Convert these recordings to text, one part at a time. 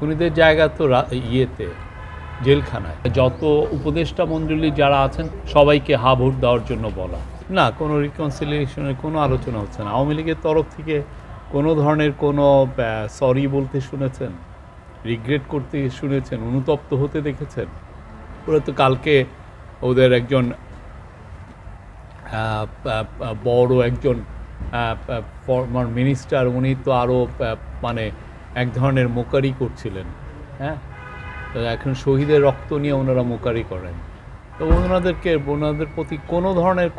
খুনিদের জায়গা তো ইয়েতে জেলখানায়। যত উপদেষ্টা মণ্ডলী যারা আছেন সবাইকে হা ভোট দেওয়ার জন্য বলা, না কোনো রিকনসিলিয়েশনের কোনো আলোচনা হচ্ছে না। আওয়ামী লীগের তরফ থেকে কোনো ধরনের কোনো সরি বলতে শুনেছেন, রিগ্রেট করতে শুনেছেন, অনুতপ্ত হতে দেখেছেন? ওরা তো কালকে ওদের একজন বড় একজন ফর্মার মিনিস্টার, উনি তো আরও মানে এক ধরনের মোকারি করছিলেন। হ্যাঁ, তো এখন শহীদের রক্ত নিয়ে ওনারা মোকারি করেন। তো ওনাদের প্রতি কোনো ধরনের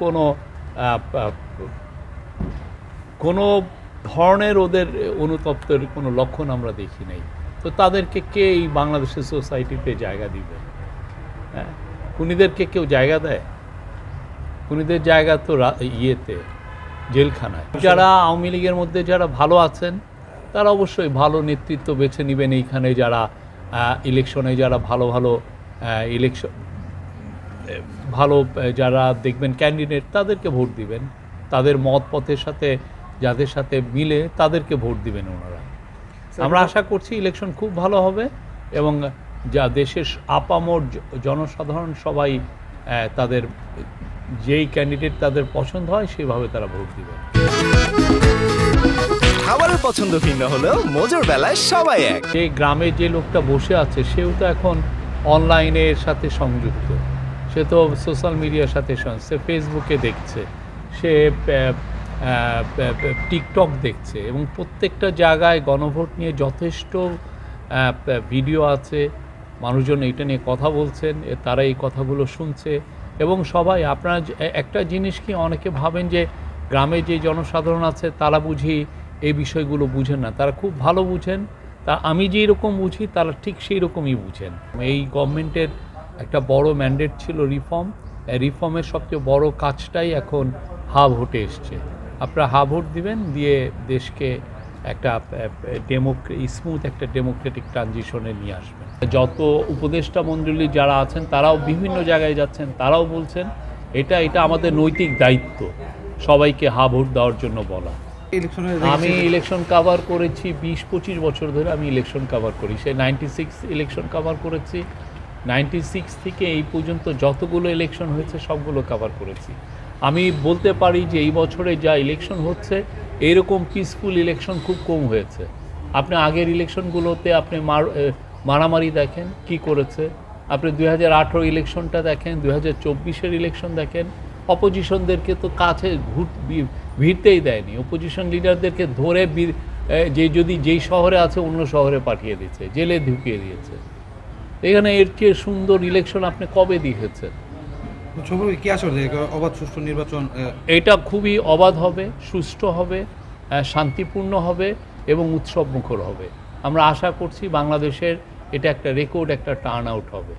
কোনো ধরনের ওদের অনুতপ্তের কোনো লক্ষণ আমরা দেখি নাই। তো তাদেরকে কে এই বাংলাদেশের সোসাইটিতে জায়গা দিবে? হ্যাঁ, খুনিদেরকে কেউ জায়গা দেয়? খুনিদের জায়গা তো ইয়েতে জেলখানায়। যারা আওয়ামী লীগের মধ্যে যারা ভালো আছেন তারা অবশ্যই ভালো নেতৃত্ব বেছে নেবেন। এইখানে যারা ইলেকশনে যারা ভালো যারা দেখবেন ক্যান্ডিডেট, তাদেরকে ভোট দিবেন। তাদের মত পথের সাথে যাদের সাথে মিলে তাদেরকে ভোট দিবেন ওনারা। আমরা আশা করছি ইলেকশন খুব ভালো হবে এবং যা দেশের আপামর জনসাধারণ সবাই তাদের যেই ক্যান্ডিডেট তাদের পছন্দ হয় সেভাবে তারা ভোট দিবে। খাবারের পছন্দ ভিন্ন হলেও মজার বেলায় সবাই এক। যে গ্রামে যে লোকটা বসে আছে সেও তো এখন অনলাইনের সাথে সংযুক্ত, সে তো সোশ্যাল মিডিয়ার সাথে সে ফেসবুকে দেখছে, সে টিকটক দেখছে এবং প্রত্যেকটা জায়গায় গণভোট নিয়ে যথেষ্ট ভিডিও আছে। মানুষজন এটা নিয়ে কথা বলছেন, তারা এই কথাগুলো শুনছে এবং সবাই আপনারা একটা জিনিস কি অনেকে ভাবেন যে গ্রামে যে জনসাধারণ আছে তারা বুঝি এই বিষয়গুলো বুঝেন না, তারা খুব ভালো বুঝেন। তা আমি যেই রকম বুঝি তারা ঠিক সেই রকমই বুঝেন। এই গভর্নমেন্টের একটা বড় ম্যান্ডেট ছিল রিফর্মের সবচেয়ে বড় কাজটাই এখন হা ভোটে এসছে। আপনারা হা ভোট দিবেন, দিয়ে দেশকে একটা স্মুথ একটা ডেমোক্রেটিক ট্রানজিশনে নিয়ে আসবেন। যত উপদেষ্টা মণ্ডলী যারা আছেন তারাও বিভিন্ন জায়গায় যাচ্ছেন, তারাও বলছেন এটা আমাদের নৈতিক দায়িত্ব সবাইকে হা ভোট দেওয়ার জন্য বলা। আমি ইলেকশন কাভার করেছি 20-25 বছর ধরে। আমি ইলেকশন কাভার করি, সে 96 ইলেকশন কাভার করেছি। 96 থেকে এই পর্যন্ত যতগুলো ইলেকশন হয়েছে সবগুলো কাভার করেছি। আমি বলতে পারি যে এই বছরে যা ইলেকশন হচ্ছে এইরকম পিসফুল ইলেকশন খুব কম হয়েছে। আপনি আগের ইলেকশনগুলোতে আপনি মারামারি দেখেন কি করেছে, আপনি 2018 ইলেকশনটা দেখেন, 2024 ইলেকশন দেখেন। অপোজিশনদেরকে তো কাছে ভিড়তেই দেয়নি, অপোজিশন লিডারদেরকে ধরে যেই শহরে আছে অন্য শহরে পাঠিয়ে দিয়েছে, জেলে ঢুকিয়ে দিয়েছে। এখানে এর চেয়ে সুন্দর ইলেকশন আপনি কবে দেখেছেন? কি আসলে অবাধ সুষ্ঠু নির্বাচন? এটা খুবই অবাধ হবে, সুষ্ঠু হবে, শান্তিপূর্ণ হবে এবং উৎসব মুখর হবে। আমরা আশা করছি বাংলাদেশের এটা একটা রেকর্ড একটা টার্ন আউট হবে।